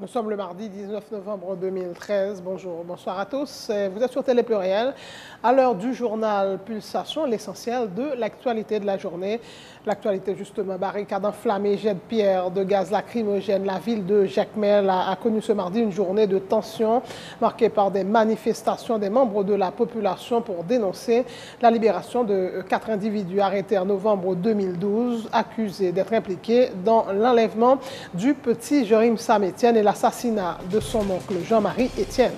Nous sommes le mardi 19 novembre 2013. Bonjour, bonsoir à tous. Vous êtes sur Télé Pluriel. À l'heure du journal Pulsation, l'essentiel de l'actualité de la journée. L'actualité, justement, barricades enflammées, jets de pierre, de gaz lacrymogène. La ville de Jacmel a connu ce mardi une journée de tension marquée par des manifestations des membres de la population pour dénoncer la libération de 4 individus arrêtés en novembre 2012, accusés d'être impliqués dans l'enlèvement du petit Jérim Sam-Etienne et l'assassinat de son oncle Jean-Marie Etienne.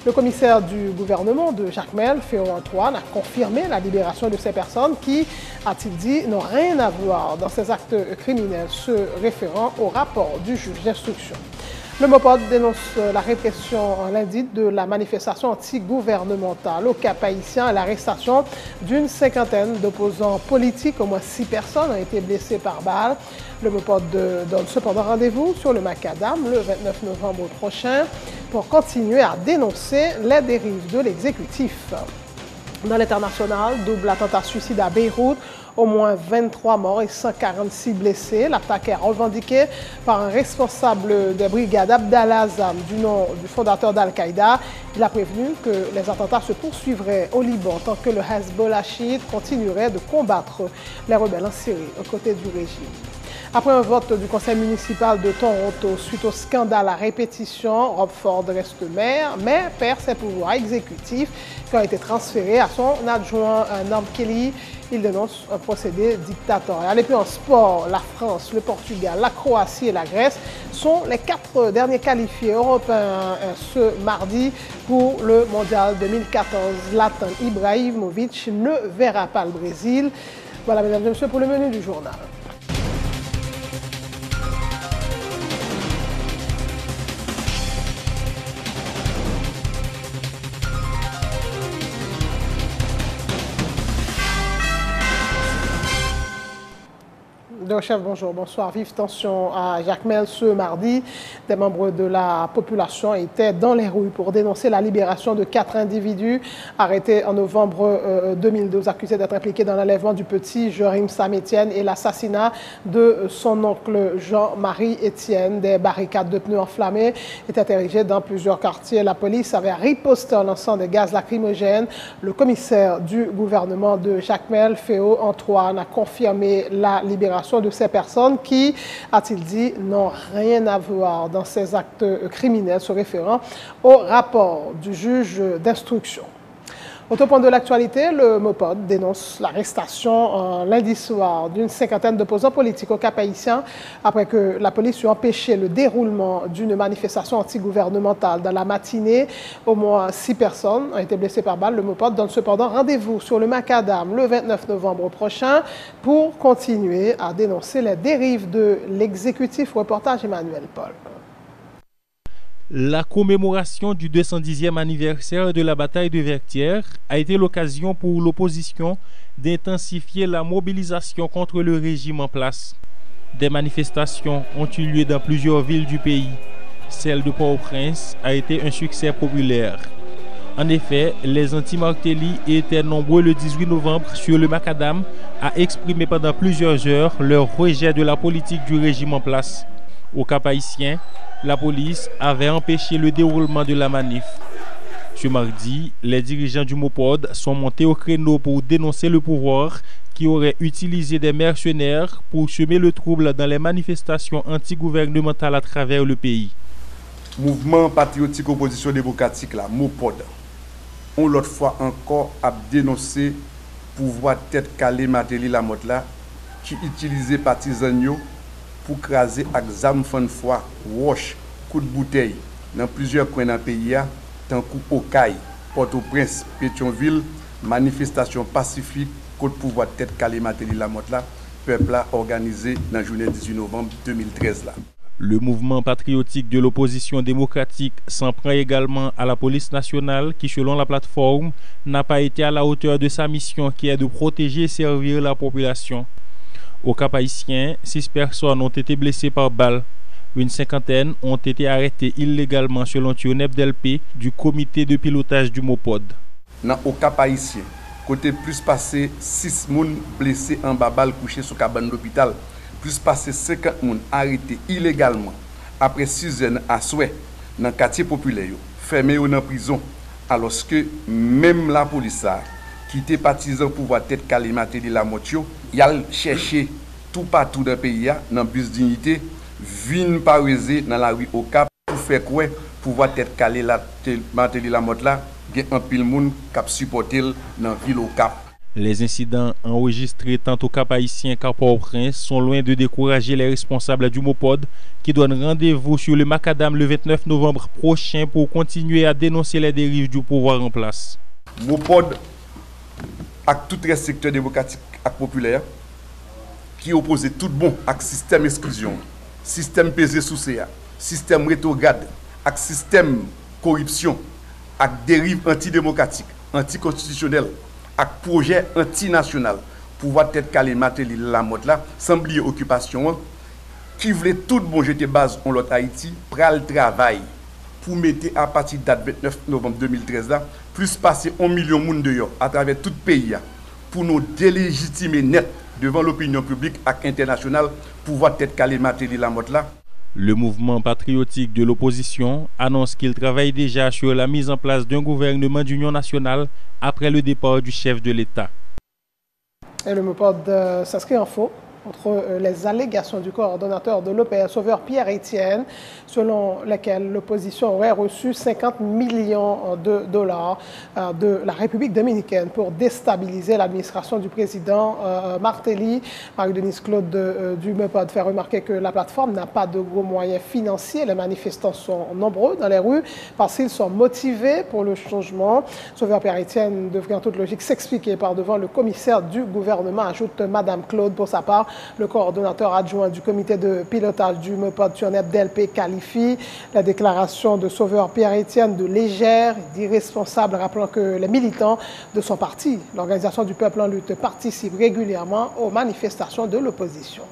Le commissaire du gouvernement de Jacmel, Féo Antoine, a confirmé la libération de ces personnes qui, a-t-il dit, n'ont rien à voir dans ces actes criminels se référant au rapport du juge d'instruction. Le MOPOD dénonce la répression lundi de la manifestation anti-gouvernementale au Cap-Haïtien et l'arrestation d'une cinquantaine d'opposants politiques. Au moins 6 personnes ont été blessées par balle. Le MOPOD donne cependant rendez-vous sur le Macadam le 29 novembre prochain pour continuer à dénoncer les dérives de l'exécutif. Dans l'international, double attentat suicide à Beyrouth, au moins 23 morts et 146 blessés. L'attaque est revendiquée par un responsable des brigades, Abdallah Azam, du nom du fondateur d'Al-Qaïda. Il a prévenu que les attentats se poursuivraient au Liban tant que le Hezbollah chiite continuerait de combattre les rebelles en Syrie aux côtés du régime. Après un vote du conseil municipal de Toronto suite au scandale à répétition, Rob Ford reste maire, mais perd ses pouvoirs exécutifs qui ont été transférés à son adjoint Norm Kelly. Il dénonce un procédé dictatorial. Et puis en sport, la France, le Portugal, la Croatie et la Grèce sont les 4 derniers qualifiés européens ce mardi pour le Mondial 2014. Zlatan Ibrahimovic ne verra pas le Brésil. Voilà, mesdames et messieurs, pour le menu du journal. Chef, bonjour, bonsoir. Vive tension à Jacmel ce mardi. Des membres de la population étaient dans les rues pour dénoncer la libération de 4 individus arrêtés en novembre 2012, accusés d'être impliqués dans l'enlèvement du petit Jérim Sam-Etienne et l'assassinat de son oncle Jean-Marie Etienne. Des barricades de pneus enflammés étaient érigées dans plusieurs quartiers. La police avait riposté en lançant des gaz lacrymogènes. Le commissaire du gouvernement de Jacmel, Féo Antoine, a confirmé la libération de ces personnes qui, a-t-il dit, n'ont rien à voir dans ces actes criminels se référant au rapport du juge d'instruction. Autre point de l'actualité, le MOPOD dénonce l'arrestation lundi soir d'une cinquantaine d'opposants politiques au Cap-Haïtien après que la police eut empêché le déroulement d'une manifestation antigouvernementale. Dans la matinée, au moins 6 personnes ont été blessées par balle. Le MOPOD donne cependant rendez-vous sur le Macadam le 29 novembre prochain pour continuer à dénoncer les dérives de l'exécutif. Reportage Emmanuel Paul. La commémoration du 210e anniversaire de la bataille de Vertières a été l'occasion pour l'opposition d'intensifier la mobilisation contre le régime en place. Des manifestations ont eu lieu dans plusieurs villes du pays. Celle de Port-au-Prince a été un succès populaire. En effet, les anti-Martelly étaient nombreux le 18 novembre sur le Macadam à exprimer pendant plusieurs heures leur rejet de la politique du régime en place. Au Cap-Haïtien, la police avait empêché le déroulement de la manif. Ce mardi, les dirigeants du MOPOD sont montés au créneau pour dénoncer le pouvoir qui aurait utilisé des mercenaires pour semer le trouble dans les manifestations antigouvernementales à travers le pays. Mouvement patriotique opposition démocratique, la MOPOD, on l'autre fois encore a dénoncé pouvoir tête calé Martelly Lamotte là qui utilisait partisans pour craser avec zam fan foi, roche, coup de bouteille dans plusieurs coins dans le pays, tant que Okaï, Port-au-Prince, Pétionville, manifestation pacifique contre pouvoir tête calé Martelly Lamotte là, peuple là organisé dans la journée 18 novembre 2013 là. Le mouvement patriotique de l'opposition démocratique s'en prend également à la police nationale qui, selon la plateforme, n'a pas été à la hauteur de sa mission qui est de protéger et servir la population. Au Cap-Haïtien, 6 personnes ont été blessées par balle. Une cinquantaine ont été arrêtées illégalement selon Tionep Delpé du comité de pilotage du MOPOD. Au Cap-Haïtien, côté plus passé 6 personnes blessées en babal couchées sous cabane d'hôpital, plus passé 50 personnes arrêtées illégalement après 6 ans à souhait dans le quartier populaire, fermé dans la prison, alors que même la police qui était partisan pour pouvoir tête calémater de la motio, il a cherché tout partout dans le pays, dans le bus dignité, vin pariser dans la rue au Cap pour faire quoi pouvoir tête calé la mater de la mot là, il y a un pile monde qui supporter dans la ville au Cap. Les incidents enregistrés tant au Cap Haïtien qu'à Port-au-Prince sont loin de décourager les responsables du Mopod qui donnent rendez-vous sur le Macadam le 29 novembre prochain pour continuer à dénoncer les dérives du pouvoir en place. Mopod avec tout le secteur démocratique et populaire qui oppose tout bon avec système exclusion, système pesé sous CA, système rétrograde, avec système corruption, avec dérive antidémocratique, anticonstitutionnelle, avec projet antinational, pouvoir être calé mater la mode là, sans oublier occupation, qui voulait tout bon jeter base en l'autre Haïti, pral travail pour mettre à partir de date 29 novembre 2013 là, plus passer 1 million de monde dehors à travers tout le pays pour nous délégitimer net devant l'opinion publique et internationale pour pouvoir être calé mater la mode là. Le mouvement patriotique de l'opposition annonce qu'il travaille déjà sur la mise en place d'un gouvernement d'union nationale après le départ du chef de l'État. Et le Mopod s'inscrit en faux contre les allégations du coordonnateur de l'OPS, Sauveur Pierre-Étienne, selon lesquelles l'opposition aurait reçu 50 millions de dollars de la République dominicaine pour déstabiliser l'administration du président Martelly. Marie-Denise Claude du Mopod fait remarquer que la plateforme n'a pas de gros moyens financiers. Les manifestants sont nombreux dans les rues parce qu'ils sont motivés pour le changement. Sauveur Pierre-Étienne devrait en toute logique s'expliquer par devant le commissaire du gouvernement, ajoute Madame Claude. Pour sa part, le coordonnateur adjoint du comité de pilotage du Mopod Turnep DLP qualifie la déclaration de Sauveur Pierre-Étienne de légère et d'irresponsable, rappelant que les militants de son parti, l'Organisation du Peuple en Lutte, participent régulièrement aux manifestations de l'opposition.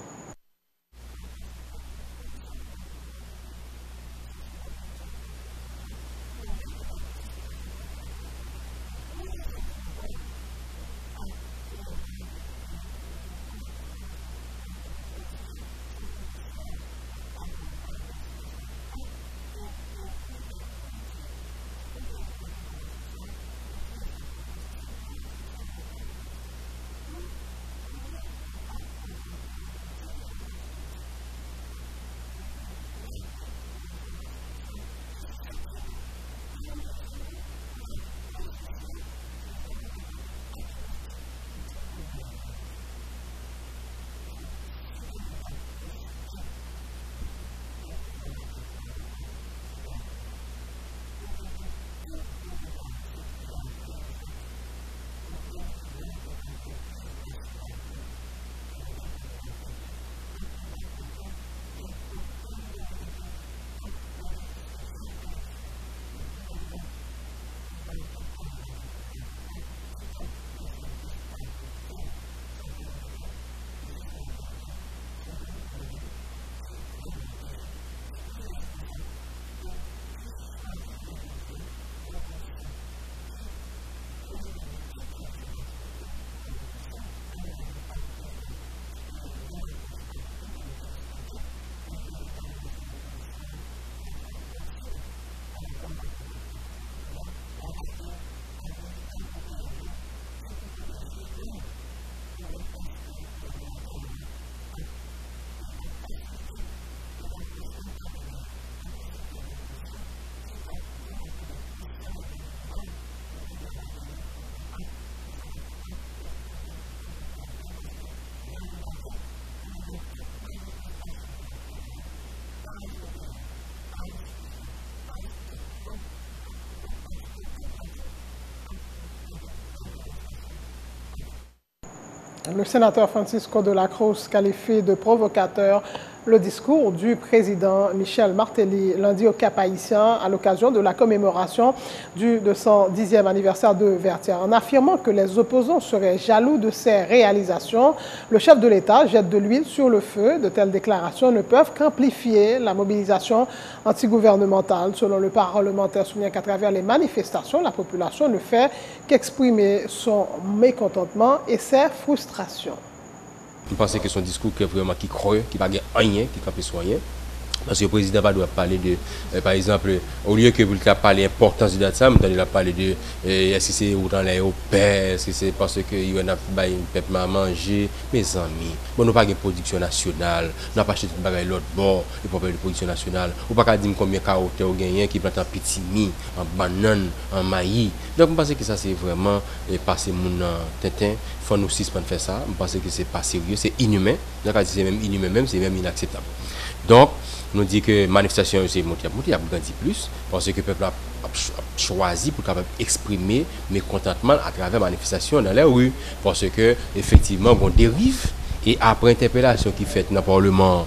Le sénateur Francisco de la Cruz qualifie de provocateur le discours du président Michel Martelly lundi au Cap Haïtien à l'occasion de la commémoration du 210e anniversaire de Vertières. En affirmant que les opposants seraient jaloux de ses réalisations, le chef de l'État jette de l'huile sur le feu. De telles déclarations ne peuvent qu'amplifier la mobilisation antigouvernementale. Selon le parlementaire, souligne qu'à travers les manifestations, la population ne fait qu'exprimer son mécontentement et ses frustrations. Je pense que son discours qui est vraiment qui croit, qui n'a rien, qui ne peut rien. Parce que le président ne doit parler de, par exemple, au lieu que vous parlez de l'importance de ça, vous allez parler de est-ce que c'est dans les pères, est-ce que c'est parce qu'il y a un peuple à manger, mes amis. Bon, nous n'avons pas de production nationale, nous n'avons pas acheté tout le l'autre bord, il faut pas de production nationale. Ou pas dire combien de carottes ou gagnent qui plantent en petit mi, en banane, en maïs. Donc, je pense que ça, c'est vraiment passer mon tintin. Il faut nous suspendre faire ça. Je pense que c'est pas sérieux, c'est inhumain. C'est même inhumain, c'est même inacceptable. Donc, nous dit que manifestation c'est monter à grandir plus parce que le peuple a choisi pour capable exprimer mécontentement à travers manifestation dans les rues parce que effectivement on dérive et après interpellation qui fait dans le Parlement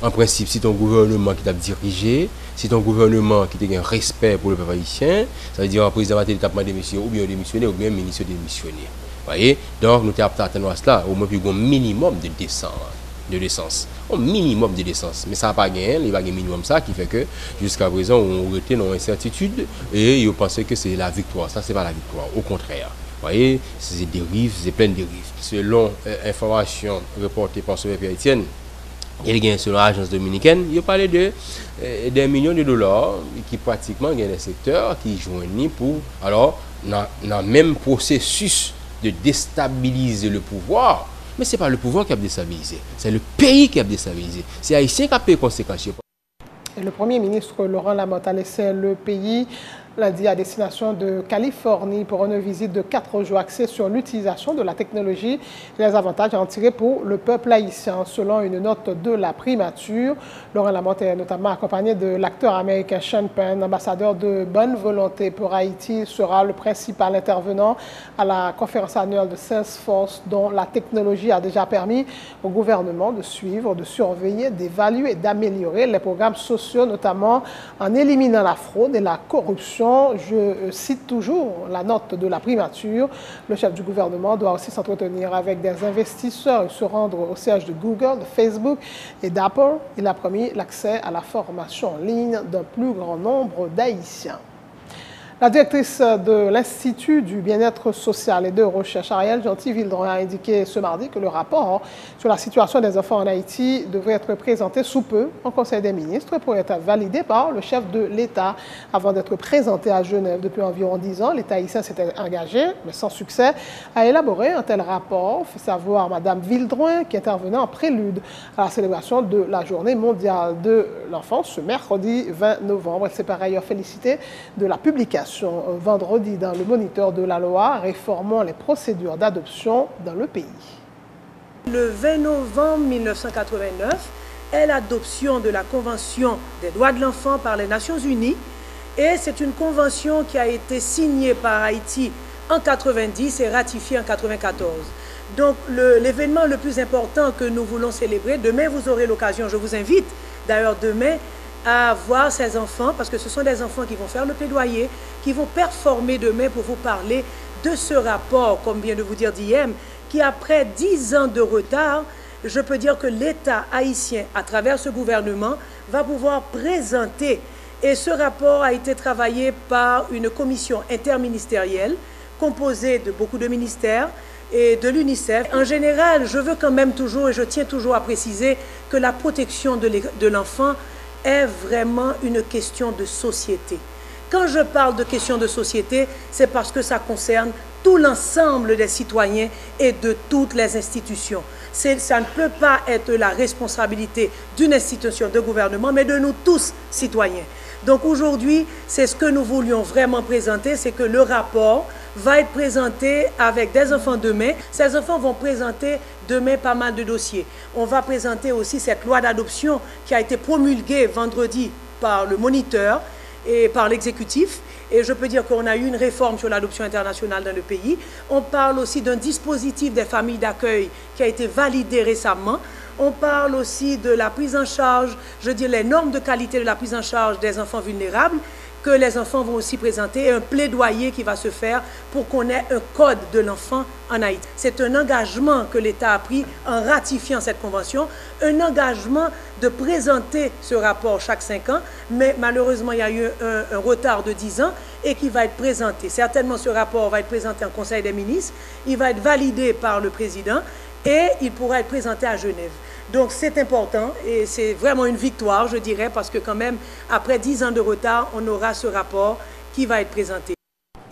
en principe si ton gouvernement qui t'a dirigé si ton gouvernement qui a un respect pour le peuple haïtien ça veut dire un président va t'établir démissionner ou bien démissionner ou bien ministre démissionner voyez donc nous t'attendons à cela au moins plus un minimum de décence, au minimum de décence. Mais ça n'a pas gagné, il n'y a pas un minimum ça qui fait que jusqu'à présent on retient nos incertitudes et on pense que c'est la victoire. Ça, c'est pas la victoire, au contraire. Vous voyez, c'est des dérives, c'est plein de dérives. Selon information reportée par Sauvé Pierre Etienne, il y a selon l'agence dominicaine, il parlait de des millions de dollars qui pratiquement il y a des secteurs qui joignent pour alors dans le même processus de déstabiliser le pouvoir. Mais ce n'est pas le pouvoir qui a déstabilisé, c'est le pays qui a déstabilisé. C'est Haïtien qui a payé les conséquences. Et le Premier ministre Laurent Lamotte a laissé le pays lundi à destination de Californie pour une visite de 4 jours axée sur l'utilisation de la technologie et les avantages à en tirer pour le peuple haïtien. Selon une note de la primature, Laurent Lamotte est notamment accompagné de l'acteur américain Sean Penn, ambassadeur de bonne volonté pour Haïti. Il sera le principal intervenant à la conférence annuelle de Salesforce dont la technologie a déjà permis au gouvernement de suivre, de surveiller, d'évaluer et d'améliorer les programmes sociaux, notamment en éliminant la fraude et la corruption. Je cite toujours la note de la primature. Le chef du gouvernement doit aussi s'entretenir avec des investisseurs et se rendre au siège de Google, de Facebook et d'Apple. Il a promis l'accès à la formation en ligne d'un plus grand nombre d'Haïtiens. La directrice de l'Institut du bien-être social et de recherche, Ariel Gentil-Vildron, a indiqué ce mardi que le rapport sur la situation des enfants en Haïti devrait être présenté sous peu en Conseil des ministres pour être validé par le chef de l'État avant d'être présenté à Genève. Depuis environ 10 ans, l'État haïtien s'était engagé, mais sans succès, à élaborer un tel rapport, fait savoir Mme Vildron, qui intervenait en prélude à la célébration de la Journée mondiale de l'enfance ce mercredi 20 novembre. Elle s'est par ailleurs félicitée de la publication vendredi dans le Moniteur de la loi réformant les procédures d'adoption dans le pays. Le 20 novembre 1989 est l'adoption de la Convention des droits de l'enfant par les Nations Unies et c'est une convention qui a été signée par Haïti en 90 et ratifiée en 94. Donc l'événement le plus important que nous voulons célébrer, demain vous aurez l'occasion, je vous invite d'ailleurs demain à voir ces enfants, parce que ce sont des enfants qui vont faire le plaidoyer, qui vont performer demain pour vous parler de ce rapport, comme vient de vous dire Diem, qui après 10 ans de retard, je peux dire que l'État haïtien, à travers ce gouvernement, va pouvoir présenter. Et ce rapport a été travaillé par une commission interministérielle, composée de beaucoup de ministères, et de l'UNICEF. En général, je veux quand même toujours, et je tiens toujours à préciser, que la protection de l'enfant est vraiment une question de société. Quand je parle de question de société, c'est parce que ça concerne tout l'ensemble des citoyens et de toutes les institutions. Ça ne peut pas être la responsabilité d'une institution de gouvernement, mais de nous tous, citoyens. Donc aujourd'hui, c'est ce que nous voulions vraiment présenter, c'est que le rapport va être présenté avec des enfants demain. Ces enfants vont présenter demain pas mal de dossiers. On va présenter aussi cette loi d'adoption qui a été promulguée vendredi par le Moniteur et par l'exécutif. Et je peux dire qu'on a eu une réforme sur l'adoption internationale dans le pays. On parle aussi d'un dispositif des familles d'accueil qui a été validé récemment. On parle aussi de la prise en charge, je dis les normes de qualité de la prise en charge des enfants vulnérables, que les enfants vont aussi présenter, et un plaidoyer qui va se faire pour qu'on ait un code de l'enfant en Haïti. C'est un engagement que l'État a pris en ratifiant cette convention, un engagement de présenter ce rapport chaque 5 ans, mais malheureusement il y a eu un retard de 10 ans et qui va être présenté. Certainement ce rapport va être présenté en Conseil des ministres, il va être validé par le président et il pourra être présenté à Genève. Donc c'est important et c'est vraiment une victoire, je dirais, parce que quand même, après 10 ans de retard, on aura ce rapport qui va être présenté.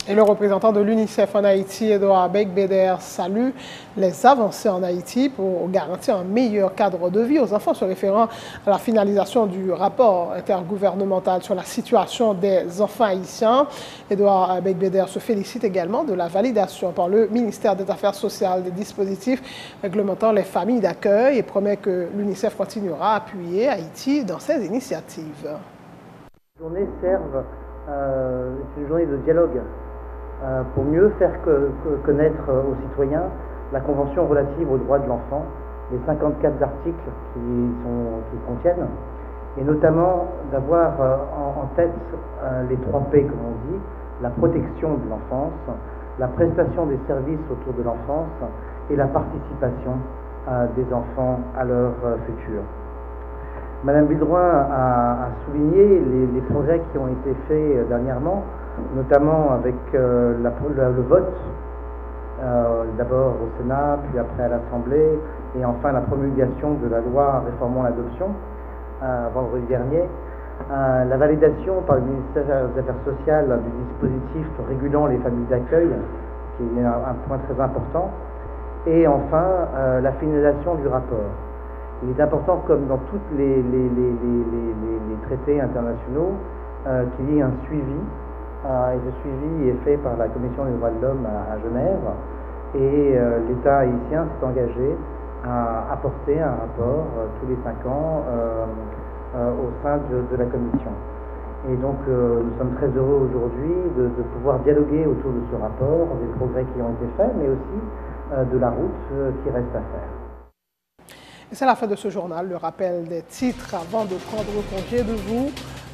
Et le représentant de l'UNICEF en Haïti, Edouard Begbeder, salue les avancées en Haïti pour garantir un meilleur cadre de vie aux enfants, se référant à la finalisation du rapport intergouvernemental sur la situation des enfants haïtiens. Edouard Begbeder se félicite également de la validation par le ministère des Affaires sociales des dispositifs réglementant les familles d'accueil et promet que l'UNICEF continuera à appuyer Haïti dans ses initiatives. La journée serve, c'est une journée de dialogue. Pour mieux faire connaître aux citoyens la Convention relative aux droits de l'enfant, les 54 articles qui contiennent, et notamment d'avoir en tête les 3 P, comme on dit, la protection de l'enfance, la prestation des services autour de l'enfance et la participation des enfants à leur futur. Madame Villeroy a souligné les progrès qui ont été faits dernièrement, notamment avec le vote, d'abord au Sénat, puis après à l'Assemblée, et enfin la promulgation de la loi réformant l'adoption vendredi dernier, la validation par le ministère des Affaires sociales du dispositif régulant les familles d'accueil, qui est un point très important, et enfin la finalisation du rapport. Il est important, comme dans tous les traités internationaux, qu'il y ait un suivi. Et ce suivi est fait par la Commission des droits de l'homme à Genève. Et l'État haïtien s'est engagé à apporter un rapport tous les 5 ans au sein de la Commission. Et donc nous sommes très heureux aujourd'hui de pouvoir dialoguer autour de ce rapport, des progrès qui ont été faits, mais aussi de la route qui reste à faire. C'est la fin de ce journal, le rappel des titres avant de prendre congé de vous.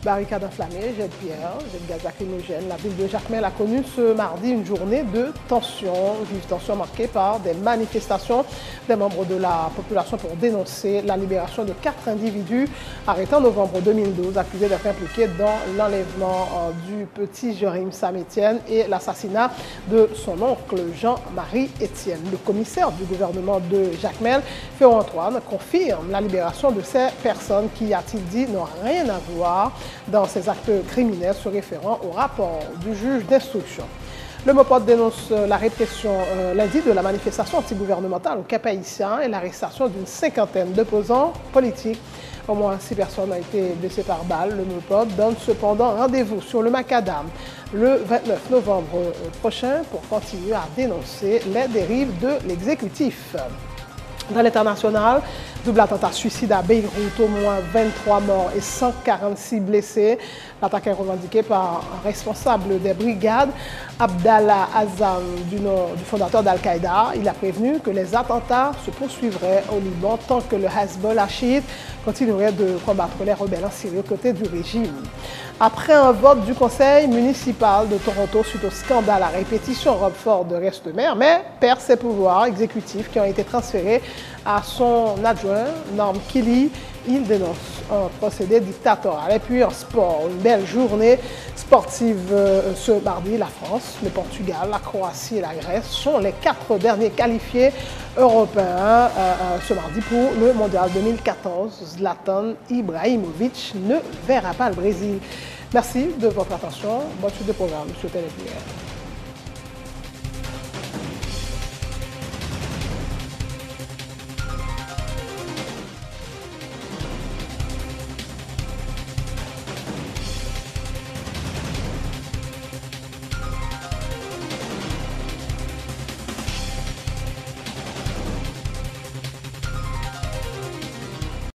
Barricades enflammées, jet de pierre, jet de gaz lacrymogène. La ville de Jacmel a connu ce mardi une journée de tension, vive tension marquée par des manifestations des membres de la population pour dénoncer la libération de 4 individus arrêtés en novembre 2012, accusés d'être impliqués dans l'enlèvement du petit Jérémy Sam-Etienne et l'assassinat de son oncle Jean-Marie Etienne. Le commissaire du gouvernement de Jacmel, Féron-Antoine, confirme la libération de ces personnes qui, a-t-il dit, n'ont rien à voir dans ces actes criminels se référant au rapport du juge d'instruction. Le MOPOD dénonce la répression lundi de la manifestation antigouvernementale au Cap-Haïtien et l'arrestation d'une 50aine d'opposants politiques. Au moins 6 personnes ont été blessées par balle. Le MOPOD donne cependant rendez-vous sur le Macadam le 29 novembre prochain pour continuer à dénoncer les dérives de l'exécutif. Dans l'international, double attentat suicide à Beyrouth, au moins 23 morts et 146 blessés. L'attaque est revendiquée par un responsable des brigades, Abdallah Azam, du fondateur d'Al-Qaïda. Il a prévenu que les attentats se poursuivraient au Liban tant que le Hezbollah chiite continuerait de combattre les rebelles en Syrie aux côtés du régime. Après un vote du conseil municipal de Toronto suite au scandale à répétition, Rob Ford reste maire, mais perd ses pouvoirs exécutifs qui ont été transférés à son adjoint, Norm Kelly. Il dénonce un procédé dictatorial. Et puis en sport, une belle journée sportive ce mardi. La France, le Portugal, la Croatie et la Grèce sont les 4 derniers qualifiés européens ce mardi pour le Mondial 2014. Zlatan Ibrahimovic ne verra pas le Brésil. Merci de votre attention. Bonne suite de programme sur Télé Pluriel.